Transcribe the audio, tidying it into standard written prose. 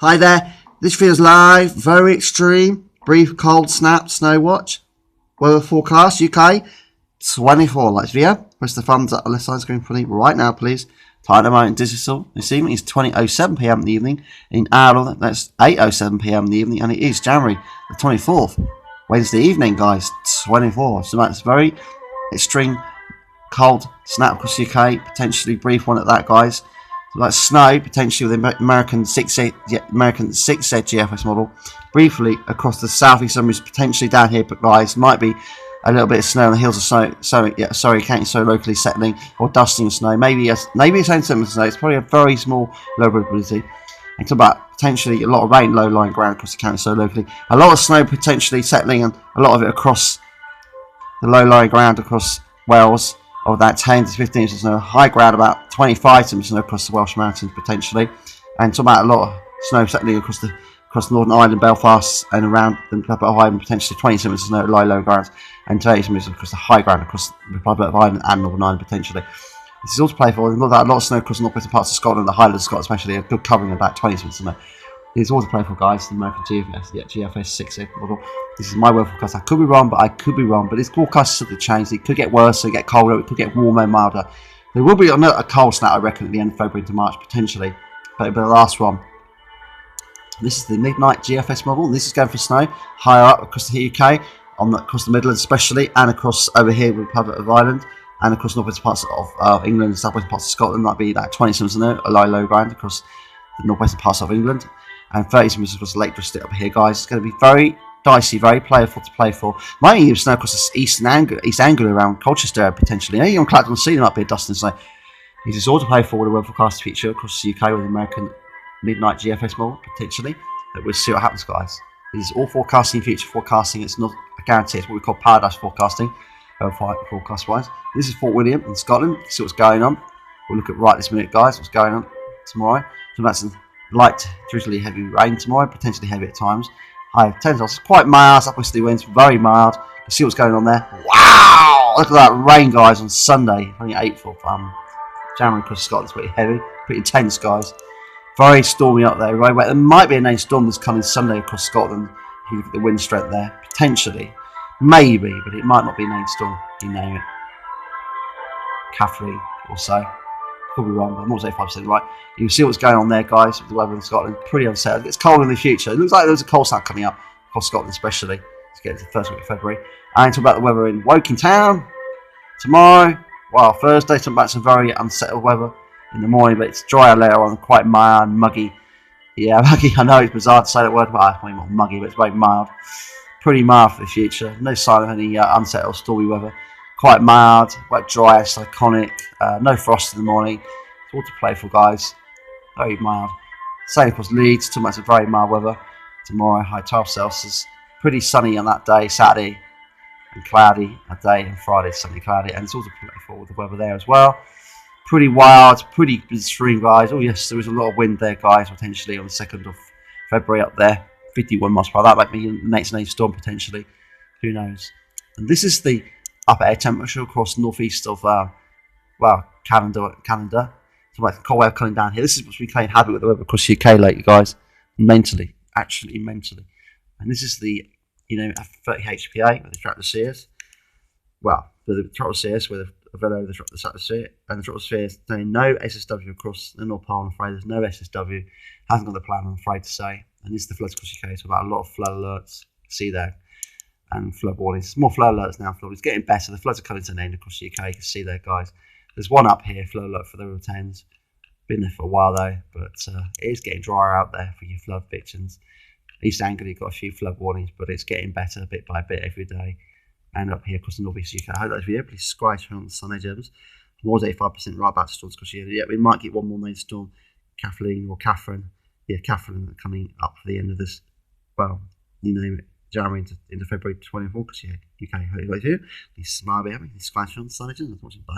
Hi there, this feels live, very extreme, brief cold snap, snow watch, weather forecast, UK, 24 likes video. Press the thumbs up on the side screen for me right now, please. Time out in digital. This evening is 20:07 p.m. in the evening. In Ireland, that's 8:07 p.m. in the evening, and it is January the 24th, Wednesday evening, guys, 24. So that's very extreme cold snap across the UK, potentially brief one at that, guys. So like snow potentially with the American 6Z GFS model, briefly across the southeast suburbs, potentially down here, but guys, might be a little bit of snow on the hills of County so locally settling or dusting of snow. Maybe it's only 7 snow. It's probably a very small low probability. And talk about potentially a lot of rain, low lying ground across the county so locally. A lot of snow potentially settling, and a lot of it across the low lying ground across Wales. Of that 10 to 15 inches of snow, high ground about 25 inches of snow across the Welsh mountains potentially, and talk about a lot of snow settling across Northern Ireland, Belfast, and around the Republic of Ireland, potentially 20 inches of snow at low grounds, and 30 inches across the high ground across the Republic of Ireland and Northern Ireland potentially. This is also playful. There's a lot of snow across the northwestern parts of Scotland, the Highlands of Scotland, especially a good covering of about 20 inches of snow. It's also playful, guys. The American GFS 6 model. This is my weather forecast. I could be wrong, but this forecast has changed. It could get worse, it could get colder, it could get warmer and milder. There will be a cold snap, I reckon, at the end of February to March, potentially. But it'll be the last one. This is the midnight GFS model. This is going for snow higher up across the UK, across the Midlands especially, and across over here with the Republic of Ireland, and across northwest parts of England and southwest parts of Scotland. Might be that 20 centimetres snow, a low ground across the northwestern parts of England. And 30 centimetres across the Lake District up here, guys. It's going to be very dicey, very playful to play for. Might even snow across the East Anglia around Colchester area, potentially. Even on Clacton Sea, there might be a dusting snow. This is all to play for with a weather forecast feature across the UK with the American midnight GFS model, potentially. But we'll see what happens, guys. This is all forecasting, future forecasting. It's not a guarantee. It's what we call paradise forecasting, forecast-wise. This is Fort William in Scotland. See what's going on. We'll look at right this minute, guys, what's going on tomorrow. So that's light, drizzly, heavy rain tomorrow, potentially heavy at times. High of 10 knots, quite mild, upwesterly winds, very mild. You see what's going on there. Wow! Look at that rain, guys, on Sunday, 28th of January across Scotland. It's pretty heavy, pretty intense, guys. Very stormy up there, right? There might be a named storm this coming Sunday across Scotland. If you look at the wind strength there, potentially, maybe, but it might not be a named storm. You name it, Catherine or so. Could be wrong, but I'm almost 85% right. You can see what's going on there, guys, with the weather in Scotland. Pretty unsettled. It's cold in the future. It looks like there's a cold snap coming up across Scotland, especially. Let's get into the first week of February. And talk about the weather in Woking Town tomorrow. Well, Thursday, talk about some very unsettled weather in the morning, but it's drier later on, quite mild, muggy. Yeah, muggy. I know it's bizarre to say that word, but it's probably not muggy, but it's very mild. Pretty mild for the future. No sign of any unsettled, stormy weather. Quite mild, wet, dry, cyclonic, no frost in the morning. It's all to play for, guys. Very mild. Same across Leeds, talking about some very mild weather. Tomorrow, high 12 Celsius. Pretty sunny on that day, Saturday, and cloudy a day, and Friday, sunny, cloudy. And it's also to play for with the weather there as well. Pretty wild, pretty extreme, guys. Oh, yes, there is a lot of wind there, guys, potentially on the 2nd of February up there. 51 miles per hour. That might be the next storm, potentially. Who knows? And this is the upper air temperature across northeast of Canada. So like cold wave coming down here. This is what we claim habit with the weather across the UK lately, guys. Mentally. And this is the 30 HPA with the stratospheres. Well, with the tropospheres with a veil over the stratosphere, and the troposphere is saying no SSW across the North Pole. I'm afraid there's no SSW. Hasn't got the plan, I'm afraid to say. And this is the floods across the UK. So about a lot of flood alerts. See there. And flood warnings. More flood alerts now. It's getting better. The floods are coming to an end across the UK. You can see there, guys. There's one up here, flood alert for the River Thames. Been there for a while though, but it is getting drier out there for your flood victims. East Anglia got a few flood warnings, but it's getting better bit by bit every day. And up here across the northeast UK. I hope that video. Please subscribe to on the Sunday Gems. I'm always 85% right about storms across the year. Yeah, we might get one more named storm, Kathleen or Catherine. Yeah, Catherine coming up for the end of this. Well, you name it. January into February 24, because UK, hope you guys here. Please smile, be happy. Please subscribe to on the Sunday Gems. Bye.